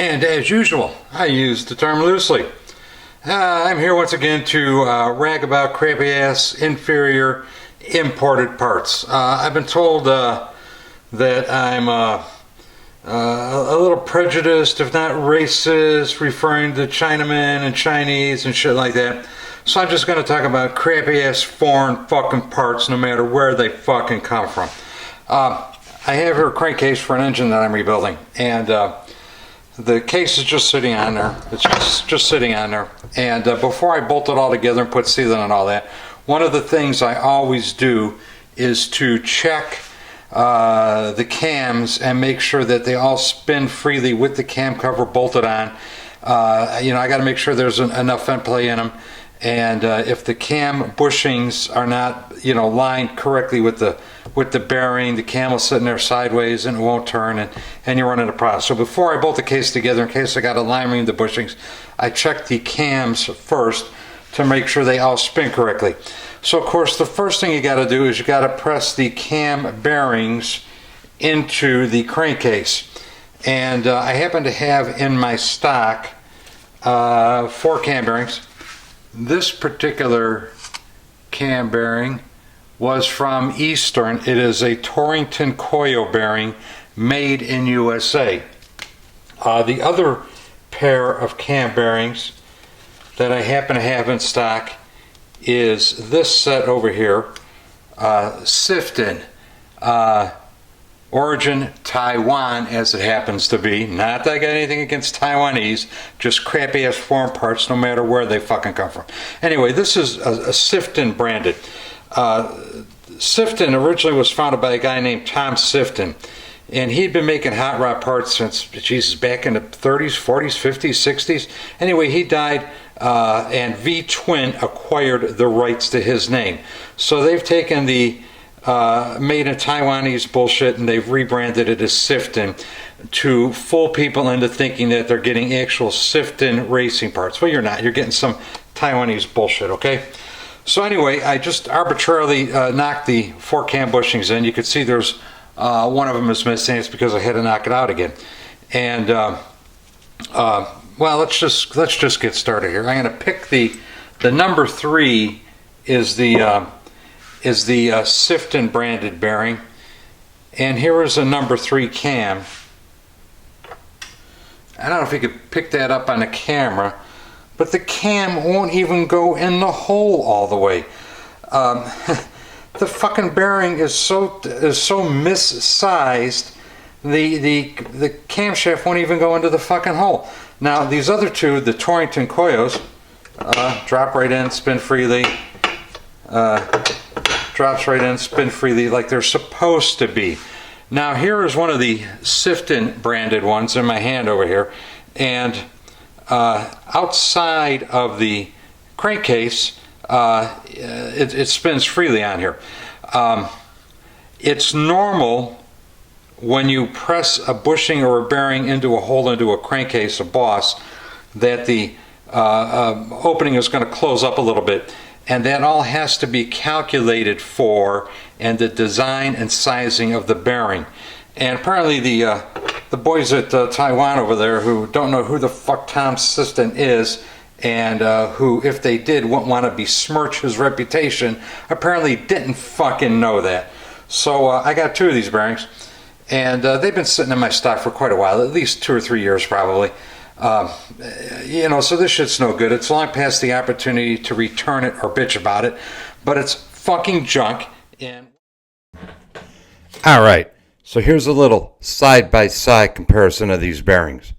And as usual, I use the term loosely. I'm here once again to rag about crappy ass inferior imported parts. I've been told that I'm a little prejudiced, if not racist, referring to Chinamen and Chinese and shit like that. So I'm just going to talk about crappy ass foreign fucking parts, no matter where they fucking come from. I have here a crankcase for an engine that I'm rebuilding, and the case is just sitting on there. It's just sitting on there. And before I bolt it all together and put sealant and all that, one of the things I always do is to check the cams and make sure that they all spin freely with the cam cover bolted on. I got to make sure there's enough vent play in them. And if the cam bushings are not, lined correctly with the bearing, the cam will sit in there sideways and it won't turn, and you run into problems. So before I bolt the case together, in case I got a line in the bushings, I check the cams first to make sure they all spin correctly. So of course, the first thing you got to do is you got to press the cam bearings into the crankcase. And I happen to have in my stock 4 cam bearings. This particular cam bearing was from Eastern. It is a Torrington coil bearing made in USA. The other pair of cam bearings that I happen to have in stock is this set over here, Sifton. Origin Taiwan, as it happens to be. Not that I got anything against Taiwanese, just crappy ass foreign parts no matter where they fucking come from. Anyway, this is a Sifton branded. Sifton originally was founded by a guy named Tom Sifton, and he'd been making hot rod parts since, back in the 30s, 40s, 50s, 60s. Anyway, he died, and V-Twin acquired the rights to his name. So they've taken the made in Taiwanese bullshit and they've rebranded it as Sifton to fool people into thinking that they're getting actual Sifton racing parts. Well, you're not. You're getting some Taiwanese bullshit, okay? So anyway, I just arbitrarily knocked the 4 cam bushings in. You can see there's one of them is missing. It's because I had to knock it out again. And well, let's just get started here. I'm going to pick the number 3 is the Sifton branded bearing, and here is a number 3 cam. I don't know if you could pick that up on the camera, but the cam won't even go in the hole all the way. The fucking bearing is so missized, the camshaft won't even go into the fucking hole. Now these other two, the Torrington coils, drop right in, spin freely. Drops right in, spin freely like they're supposed to be. Now here is one of the Sifton branded ones in my hand over here, and outside of the crankcase it spins freely on here. It's normal when you press a bushing or a bearing into a hole into a crankcase, a boss, that the opening is going to close up a little bit. And that all has to be calculated for and the design and sizing of the bearing. And apparently the boys at Taiwan over there who don't know who the fuck Tom Sifton is, and who, if they did, wouldn't want to besmirch his reputation, apparently didn't fucking know that. So I got 2 of these bearings, and they've been sitting in my stock for quite a while, at least 2 or 3 years probably. So this shit's no good. It's long past the opportunity to return it or bitch about it, but it's fucking junk. And all right, so here's a little side-by-side comparison of these bearings.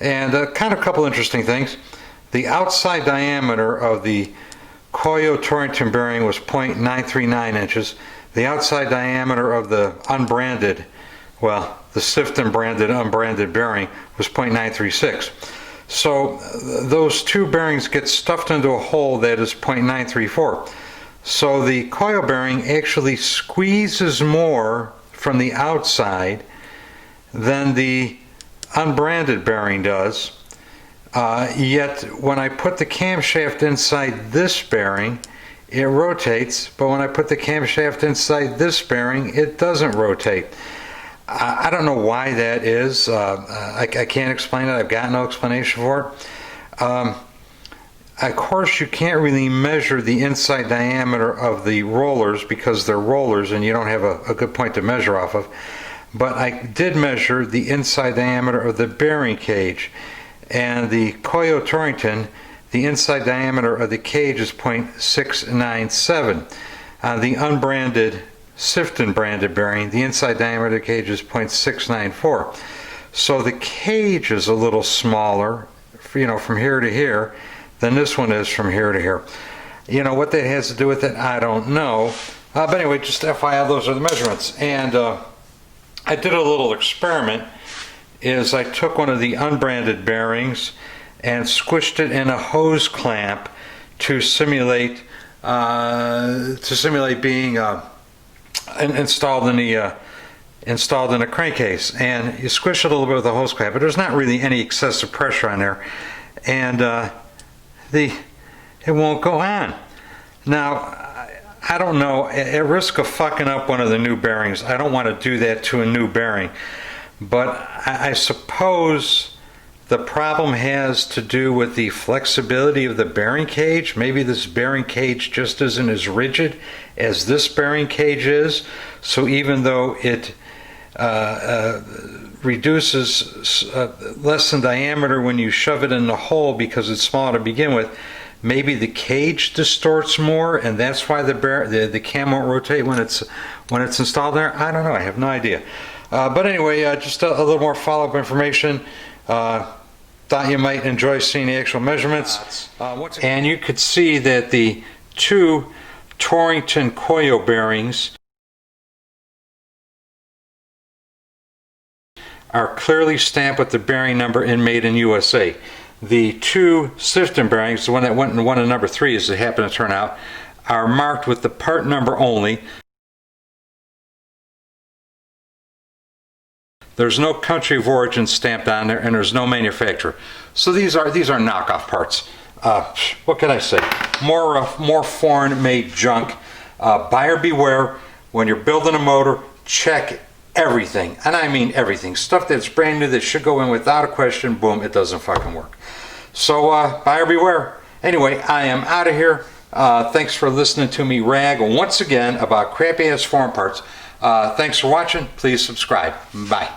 And kind of a couple interesting things. The outside diameter of the Koyo Torrington bearing was 0.939 inches. The outside diameter of the unbranded, well, the Sifton branded unbranded bearing was 0.936. So those 2 bearings get stuffed into a hole that is 0.934. So the coil bearing actually squeezes more from the outside than the unbranded bearing does. Yet when I put the camshaft inside this bearing, it rotates, but when I put the camshaft inside this bearing, it doesn't rotate. I don't know why that is. I can't explain it. I've got no explanation for it. Of course, you can't really measure the inside diameter of the rollers because they're rollers and you don't have a good point to measure off of. But I did measure the inside diameter of the bearing cage. And the Koyo Torrington, the inside diameter of the cage is 0.697. The unbranded Sifton branded bearing, the inside diameter of the cage is 0.694. So the cage is a little smaller, from here to here, than this one is from here to here. What that has to do with it, I don't know. But anyway, just FYI, those are the measurements. And I did a little experiment. Is I took one of the unbranded bearings and squished it in a hose clamp to simulate being installed in a crankcase. And you squish it a little bit with a hose clamp, but there's not really any excessive pressure on there, and it won't go on. Now, I don't know, at risk of fucking up one of the new bearings, I don't want to do that to a new bearing. But I suppose the problem has to do with the flexibility of the bearing cage. Maybe this bearing cage just isn't as rigid as this bearing cage is. So even though it reduces less in diameter when you shove it in the hole because it's small to begin with, maybe the cage distorts more, and that's why the cam won't rotate when it's installed there. I don't know. I have no idea. But anyway, just a little more follow-up information. Thought you might enjoy seeing the actual measurements. And you could see that the two Torrington Koyo bearings are clearly stamped with the bearing number in Made in USA. The two Sifton bearings, the one that went in one of number 3 as it happened to turn out, are marked with the part number only. There's no country of origin stamped on there, and there's no manufacturer. So these are knockoff parts. What can I say? More foreign-made junk. Buyer beware. When you're building a motor, check everything, and I mean everything. Stuff that's brand new that should go in without a question. Boom, it doesn't fucking work. So buyer beware. Anyway, I am out of here. Thanks for listening to me rag once again about crappy ass foreign parts. Thanks for watching. Please subscribe. Bye.